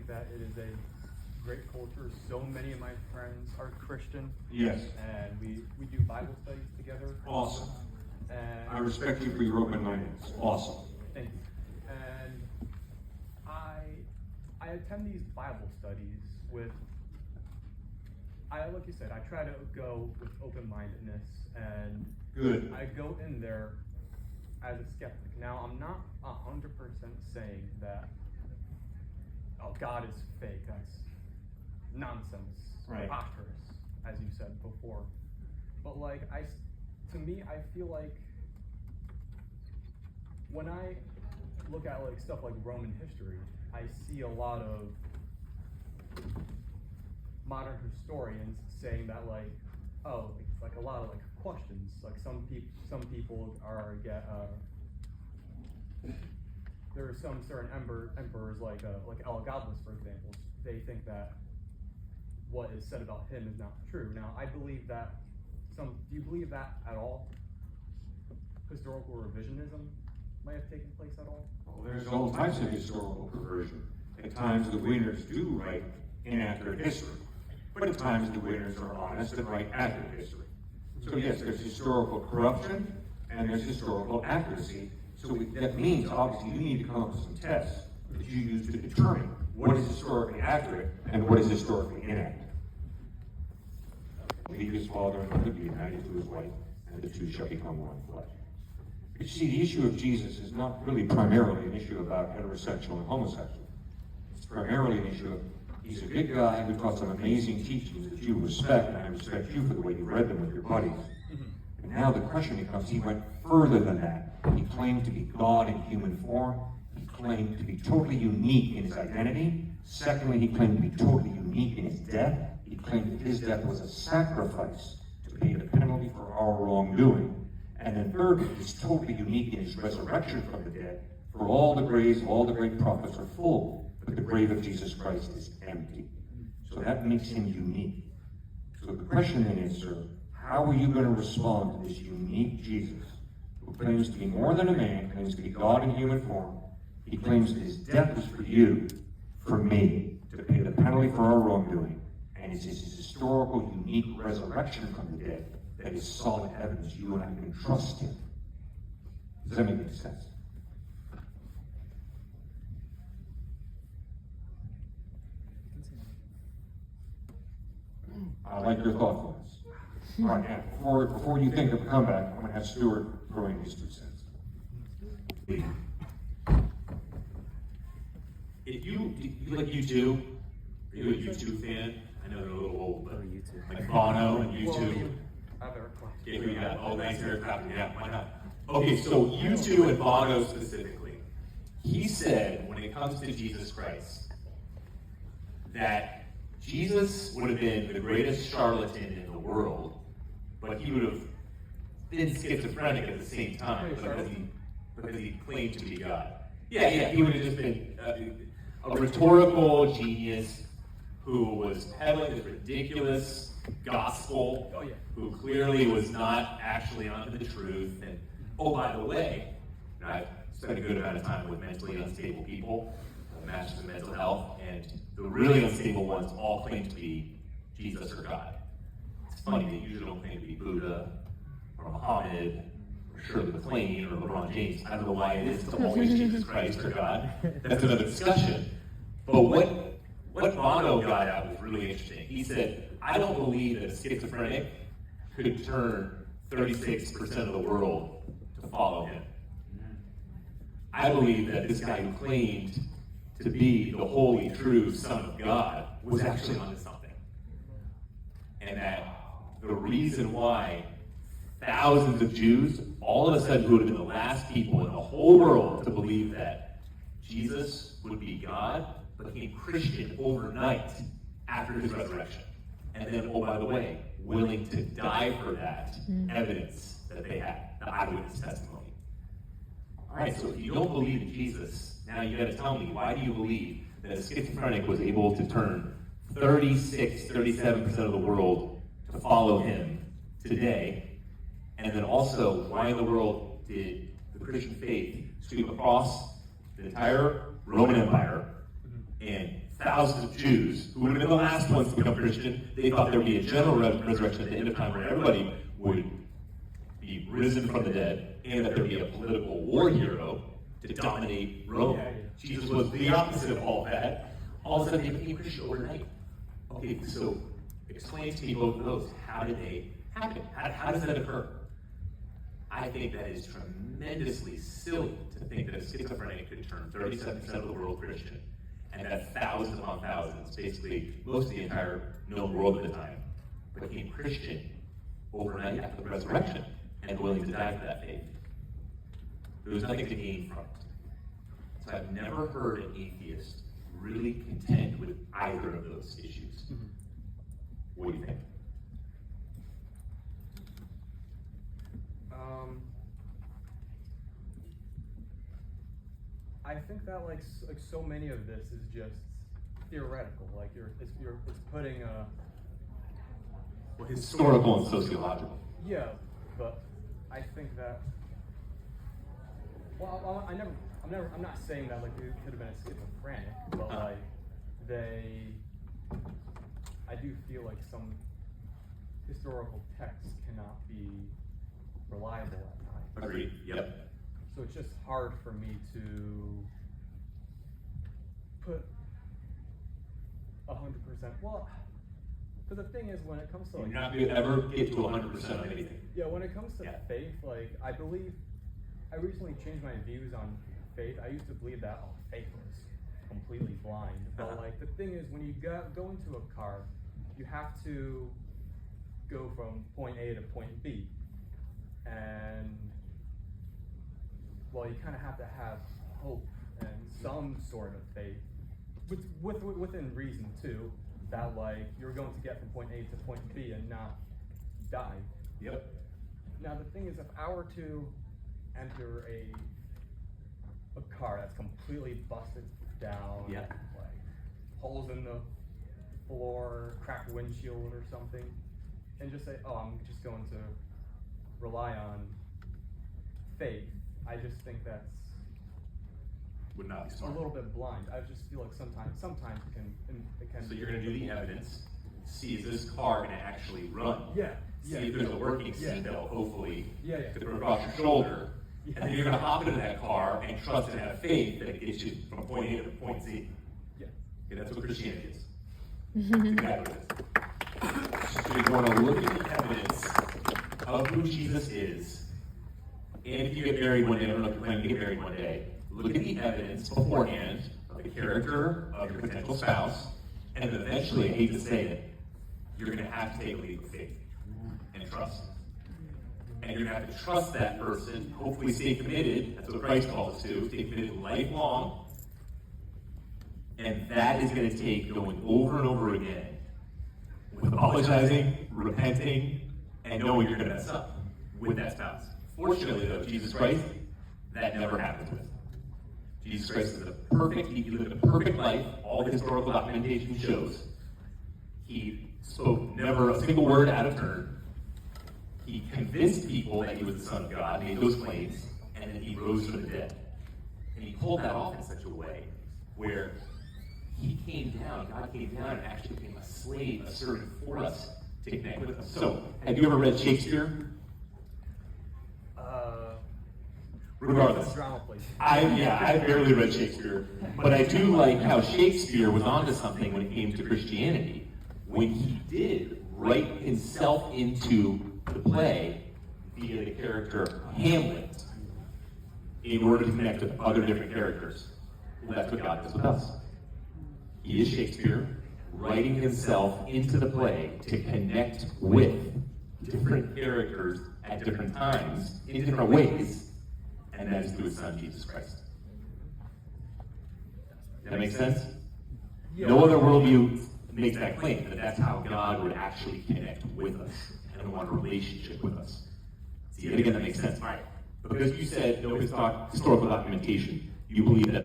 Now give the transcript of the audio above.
think that it is a great culture. So many of my friends are Christian. Yes. And we do Bible studies together. Awesome. And I respect you for your open-mindedness. Awesome. thank you. And I attend these Bible studies with, like you said, I try to go with open-mindedness, and Good. I go in there as a skeptic. Now, I'm not 100% saying that, oh, God is fake. That's nonsense, Right. preposterous, as you said before. But like, to me, I feel like when I look at like stuff like Roman history, I see a lot of modern historians saying that like, oh, it's like a lot of like questions. Like some people are there are some certain emperors like Elagabalus, for example. They think that what is said about him is not true. Now, I believe that do you believe that at all? Historical revisionism might have taken place at all? Well, there's all types of historical perversion. At times the winners do write inaccurate history, but at times the winners are honest and write accurate history. So yes, there's historical corruption and there's historical accuracy. So that means obviously you need to come up with some tests that you use to determine what is historically accurate and what is historically inaccurate. Leave his father and mother, be united to his wife, and the two shall become one flesh. You see, the issue of Jesus is not really primarily an issue about heterosexual and homosexual. It's primarily an issue of, he's a good guy who taught some amazing teachings that you respect, and I respect you for the way you read them with your buddies. And now the question becomes, he went further than that. He claimed to be God in human form. He claimed to be totally unique in his identity. Secondly, he claimed to be totally unique in his death. He claimed that his death was a sacrifice to pay the penalty for our wrongdoing. And then thirdly, he's totally unique in his resurrection from the dead. For all the graves of all the great prophets are full, but the grave of Jesus Christ is empty. So that makes him unique. So the question then is, sir, how are you going to respond to this unique Jesus who claims to be more than a man, claims to be God in human form? He claims that his death was for you, for me, to pay the penalty for our wrongdoing. And it's his historical, unique resurrection from the dead that is solid evidence you and I can trust him. Does that make any sense? I like your thoughtfulness. All right, now, before you think of a comeback, I'm going to have Stuart throw in his 2 cents. If you like U2, are you a U2 fan? I know they're a little old, but like Bono and U2. Yeah, who you got? Oh, nice Eric Clapton. Yeah, why not? Okay, so U2 and Bono specifically. He said when it comes to Jesus Christ that Jesus would have been the greatest charlatan in the world, but he would have been schizophrenic at the same time because he claimed to be God. Yeah, he would have just been a rhetorical genius who was peddling this ridiculous gospel, who clearly was not actually onto the truth. And oh, by the way, I've spent a good amount of time with mentally unstable people, masters in mental health, and the really unstable ones all claim to be Jesus or God. It's funny, they usually don't claim to be Buddha or Muhammad or Shirley MacLaine or LeBron James. I don't know why it is to always Jesus Christ or God. That's another discussion. But what Bono got out was really interesting. He said, I don't believe that a schizophrenic could turn 36% of the world to follow him. I believe that this guy who claimed to be the holy, true Son of God was actually onto something. And that the reason why thousands of Jews, all of a sudden who would have been the last people in the whole world to believe that Jesus would be God, became Christian overnight after his resurrection. And then, oh, by the way, willing to die for that evidence that they had, the eyewitness testimony. All right, so if you don't believe in Jesus, now you got to tell me, why do you believe that a schizophrenic was able to turn 37% of the world to follow him today? And then also, why in the world did the Christian faith sweep across the entire Roman Empire and thousands of Jews who would have been the last ones to become Christian. They thought there would be a general resurrection at the end of time where everybody would be risen from the dead, and that there would be a political war hero to dominate Rome. Jesus was the opposite of all that. All of a sudden, they became Christian overnight. Okay, so explain to me both of those. How did they happen? How does that occur? I think that is tremendously silly to think that a schizophrenic could turn 37% of the world Christian, and that thousands upon thousands, basically most of the entire known world at the time, became Christian overnight after the resurrection and willing to die for that faith. There was nothing to gain from it. So I've never heard an atheist really contend with either of those issues. Mm-hmm. What do you think? I think that like so many of this is just theoretical. Like it's putting a historical and sociological. Yeah, but I think that. Well, I'm not saying that like it could have been a schizophrenic, but like I do feel like some historical texts cannot be reliable at times. Agreed. Yep. So it's just hard for me to put 100%. Well, because the thing is, when it comes to like, you're not going to ever get to 100% on anything. Yeah, when it comes to faith, like I recently changed my views on faith. I used to believe that faith was completely blind, but like the thing is, when you go into a car, you have to go from point A to point B, and well, you kind of have to have hope and some sort of faith, within reason too, that like you're going to get from point A to point B and not die. Yep. Now the thing is, if I were to enter a car that's completely busted down, like holes in the floor, cracked windshield or something, and just say, oh, I'm just going to rely on faith, I just think that's would not be smart. a little bit blind. I just feel like sometimes it can. So you're going to do the evidence, see is this car going to actually run? Yeah. See if there's a working seatbelt, hopefully, to put across your shoulder. Yeah. And then you're going to hop into that car and trust and have faith that it gets you from point A to point Z. Yeah. Okay, that's what Christianity is. That's exactly what it is. So you're going to look at the evidence of who Jesus is. And if you get married one day, I don't know if you're planning to get married one day, look at the evidence beforehand of the character of your potential spouse, and then eventually, I hate to say it, you're going to have to take a leap of faith and trust. And you're going to have to trust that person, hopefully stay committed, that's what Christ calls us to, stay committed lifelong. And that is going to take going over and over again with apologizing, repenting, and knowing you're going to mess up with that spouse. Fortunately, though, Jesus Christ, that never happens with. Jesus Christ is he lived a perfect life. All the historical documentation shows. He spoke never a single word out of turn. He convinced people that he was the Son of God, made those claims, and then he rose from the dead. And he pulled that off in such a way where he came down, God came down and actually became a slave, a servant for us to connect with us. So, have you ever read Shakespeare? Regardless, I barely read Shakespeare, but I do like how Shakespeare was onto something when it came to Christianity. When he did write himself into the play via the character Hamlet in order to connect with other different characters. Well, that's what God does with us. He is Shakespeare, writing himself into the play to connect with different characters at different times in different ways. And that is through his son, Jesus Christ. Does that make sense? Yeah. No other worldview makes that claim, that that's how God would actually connect with us and want a relationship with us. See, again, that makes sense. All right. Because you said no historical documentation, you believe that